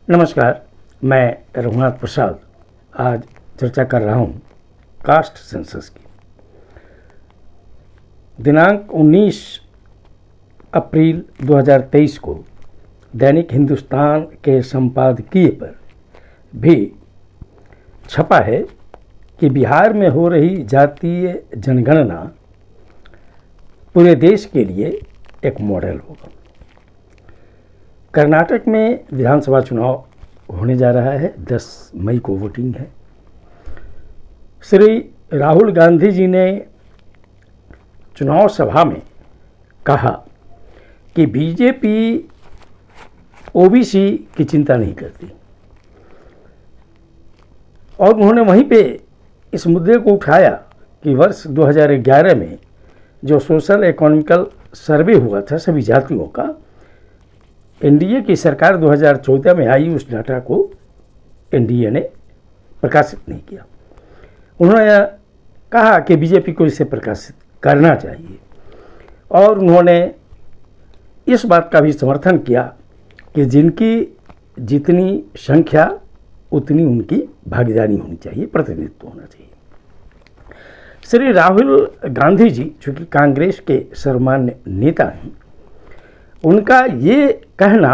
नमस्कार, मैं रघुनाथ प्रसाद आज चर्चा कर रहा हूँ कास्ट सेंसस की। दिनांक 19 अप्रैल 2023 को दैनिक हिंदुस्तान के संपादकीय पर भी छपा है कि बिहार में हो रही जातीय जनगणना पूरे देश के लिए एक मॉडल होगा। कर्नाटक में विधानसभा चुनाव होने जा रहा है। 10 मई को वोटिंग है। श्री राहुल गांधी जी ने चुनाव सभा में कहा कि बीजेपी ओबीसी की चिंता नहीं करती, और उन्होंने वहीं पे इस मुद्दे को उठाया कि वर्ष 2011 में जो सोशल इकोनॉमिकल सर्वे हुआ था सभी जातियों का, एनडीए की सरकार 2014 में आई, उस डाटा को एनडीए ने प्रकाशित नहीं किया। उन्होंने कहा कि बीजेपी को इसे प्रकाशित करना चाहिए, और उन्होंने इस बात का भी समर्थन किया कि जिनकी जितनी संख्या उतनी उनकी भागीदारी होनी चाहिए, प्रतिनिधित्व होना चाहिए। श्री राहुल गांधी जी चूँकि कांग्रेस के सर्वमान्य नेता हैं, उनका ये कहना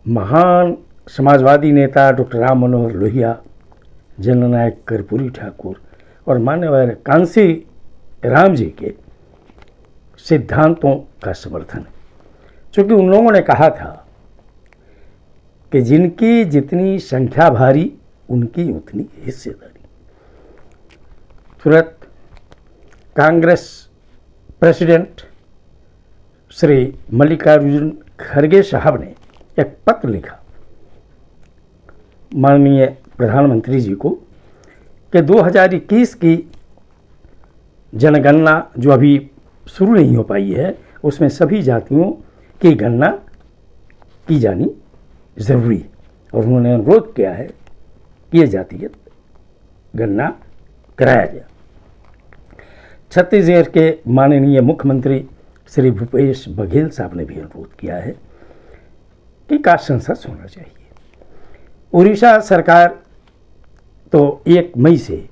महान समाजवादी नेता डॉक्टर राम मनोहर लोहिया, जननायक कर्पूरी ठाकुर और मान्यवर कांसी राम जी के सिद्धांतों का समर्थन है। चूँकि उन लोगों ने कहा था कि जिनकी जितनी संख्या भारी उनकी उतनी हिस्सेदारी। तुरंत कांग्रेस प्रेसिडेंट श्री मल्लिकार्जुन खड़गे साहब ने एक पत्र लिखा माननीय प्रधानमंत्री जी को कि 2021 की जनगणना जो अभी शुरू नहीं हो पाई है, उसमें सभी जातियों की गणना की जानी ज़रूरी है, और उन्होंने अनुरोध किया है कि ये जातिगत गणना कराया जाए। छत्तीसगढ़ के माननीय मुख्यमंत्री श्री भूपेश बघेल साहब ने भी अनुरोध किया है कि कास्ट सेंसस होना चाहिए। उड़ीसा सरकार तो 1 मई से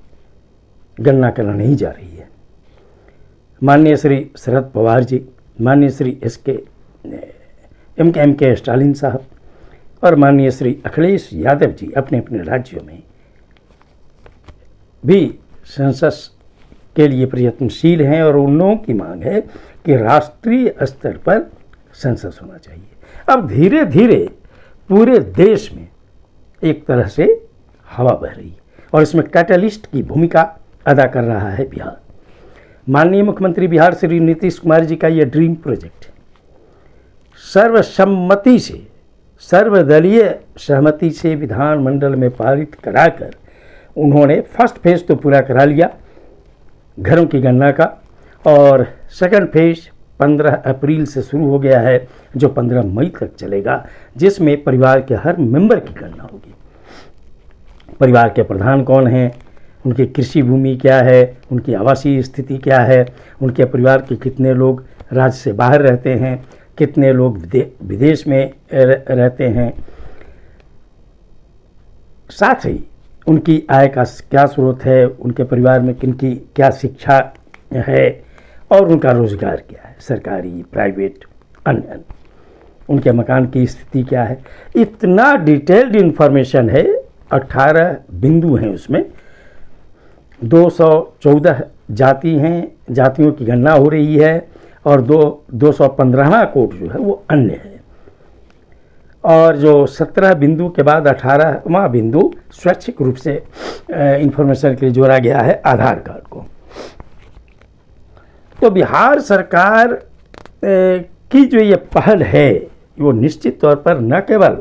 गणना करना नहीं जा रही है। माननीय श्री शरद पवार जी, माननीय श्री एम के स्टालिन साहब और माननीय श्री अखिलेश यादव जी अपने अपने राज्यों में भी सेंसस के लिए प्रयत्नशील हैं, और उन लोगों की मांग है कि राष्ट्रीय स्तर पर सेंसस होना चाहिए। अब धीरे धीरे पूरे देश में एक तरह से हवा बह रही है, और इसमें कैटलिस्ट की भूमिका अदा कर रहा है बिहार। माननीय मुख्यमंत्री बिहार श्री नीतीश कुमार जी का यह ड्रीम प्रोजेक्ट है। सर्वसम्मति से, सर्वदलीय सहमति से विधानमंडल में पारित कराकर उन्होंने फर्स्ट फेज तो पूरा करा लिया घरों की गणना का, और सेकंड फेज 15 अप्रैल से शुरू हो गया है, जो 15 मई तक चलेगा, जिसमें परिवार के हर मेंबर की गणना होगी। परिवार के प्रधान कौन हैं, उनकी कृषि भूमि क्या है, उनकी आवासीय स्थिति क्या है, उनके परिवार के कितने लोग राज्य से बाहर रहते हैं, कितने लोग विदेश में रहते हैं, साथ ही उनकी आय का क्या स्रोत है, उनके परिवार में किनकी क्या शिक्षा है, और उनका रोजगार क्या है, सरकारी, प्राइवेट, अन्य, उनके मकान की स्थिति क्या है। इतना डिटेल्ड इन्फॉर्मेशन है। 18 बिंदु हैं उसमें। 214 जाति हैं, जातियों की गणना हो रही है, और 215वां कोड जो है वो अन्य है। और जो 17 बिंदु के बाद 18वां बिंदु स्वैच्छिक रूप से इंफॉर्मेशन के लिए जोड़ा गया है आधार कार्ड को। तो बिहार सरकार की जो ये पहल है, वो निश्चित तौर पर न केवल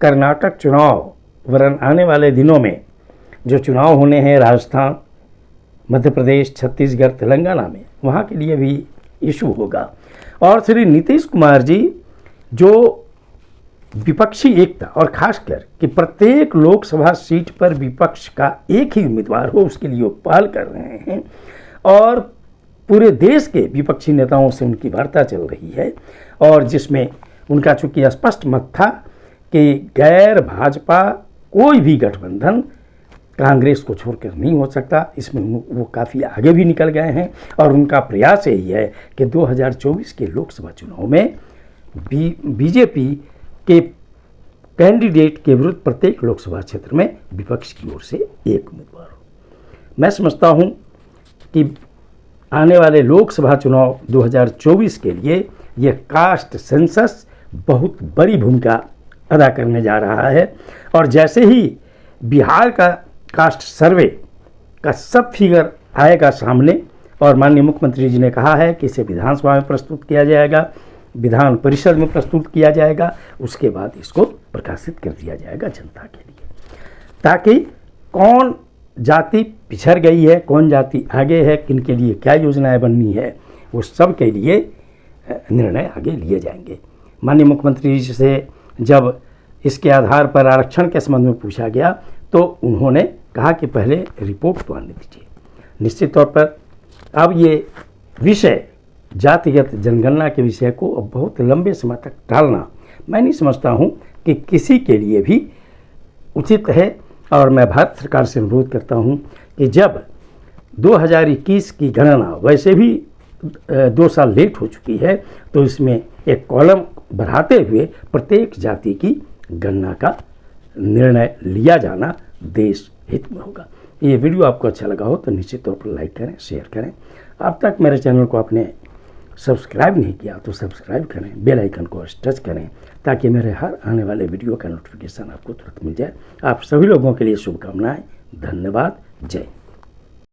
कर्नाटक चुनाव वरन आने वाले दिनों में जो चुनाव होने हैं राजस्थान, मध्य प्रदेश, छत्तीसगढ़, तेलंगाना में, वहाँ के लिए भी इशू होगा। और श्री नीतीश कुमार जी जो विपक्षी एकता, और खासकर कि प्रत्येक लोकसभा सीट पर विपक्ष का एक ही उम्मीदवार हो, उसके लिए वो पहल कर रहे हैं, और पूरे देश के विपक्षी नेताओं से उनकी वार्ता चल रही है, और जिसमें उनका चूँकि स्पष्ट मत था कि गैर भाजपा कोई भी गठबंधन कांग्रेस को छोड़कर नहीं हो सकता। इसमें वो काफ़ी आगे भी निकल गए हैं और उनका प्रयास यही है कि 2024 के लोकसभा चुनाव में बीजेपी के कैंडिडेट के विरुद्ध प्रत्येक लोकसभा क्षेत्र में विपक्ष की ओर से एक उम्मीदवार हो। मैं समझता हूं कि आने वाले लोकसभा चुनाव 2024 के लिए यह कास्ट सेंसस बहुत बड़ी भूमिका अदा करने जा रहा है और जैसे ही बिहार का कास्ट सर्वे का सब फिगर आएगा सामने और माननीय मुख्यमंत्री जी ने कहा है कि इसे विधानसभा में प्रस्तुत किया जाएगा, विधान परिषद में प्रस्तुत किया जाएगा, उसके बाद इसको प्रकाशित कर दिया जाएगा जनता के लिए, ताकि कौन जाति पिछड़ गई है, कौन जाति आगे है, किन के लिए क्या योजनाएं बननी है, वो सब के लिए निर्णय आगे लिए जाएंगे। माननीय मुख्यमंत्री जी से जब इसके आधार पर आरक्षण के संबंध में पूछा गया तो उन्होंने कहा कि पहले रिपोर्ट तो आने दीजिए। निश्चित तौर पर अब ये विषय जातिगत जनगणना के विषय को अब बहुत लंबे समय तक टालना मैं नहीं समझता हूँ कि किसी के लिए भी उचित है और मैं भारत सरकार से अनुरोध करता हूँ कि जब 2021 की गणना वैसे भी 2 साल लेट हो चुकी है तो इसमें एक कॉलम बढ़ाते हुए प्रत्येक जाति की गणना का निर्णय लिया जाना देश हित में होगा। ये वीडियो आपको अच्छा लगा हो तो निश्चित तौर पर लाइक करें, शेयर करें। अब तक मेरे चैनल को आपने सब्सक्राइब नहीं किया तो सब्सक्राइब करें, बेल आइकन को टच करें ताकि मेरे हर आने वाले वीडियो का नोटिफिकेशन आपको तुरंत मिल जाए। आप सभी लोगों के लिए शुभकामनाएं। धन्यवाद। जय।